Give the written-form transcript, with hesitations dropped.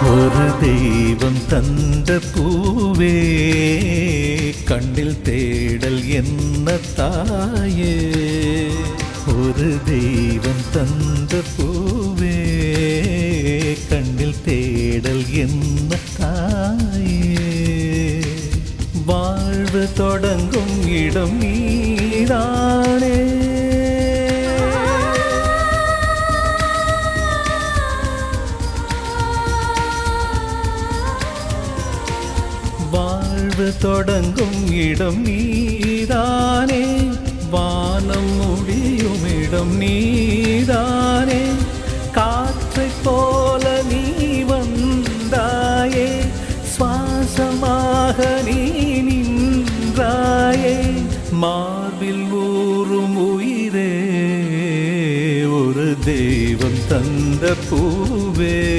ஒரு தெய்வம் தந்த பூவே கண்ணில் தேடல் என்ன தாயே. ஒரு தெய்வம் தந்த பூவே கண்ணில் தேடல் என்ன தாயே. வாழ்வு தொடங்கும் இடம் நீதானே. வாழ்வு தொடங்கும் இடம் நீதானே. வானம் முடியும் இடம் நீதானே. காற்றைப் போல நீ வந்தாயே. சுவாசமாக நீ நின்றாயே. மார்பில் ஊறும் உயிரே ஒரு தெய்வம் தந்த பூவே.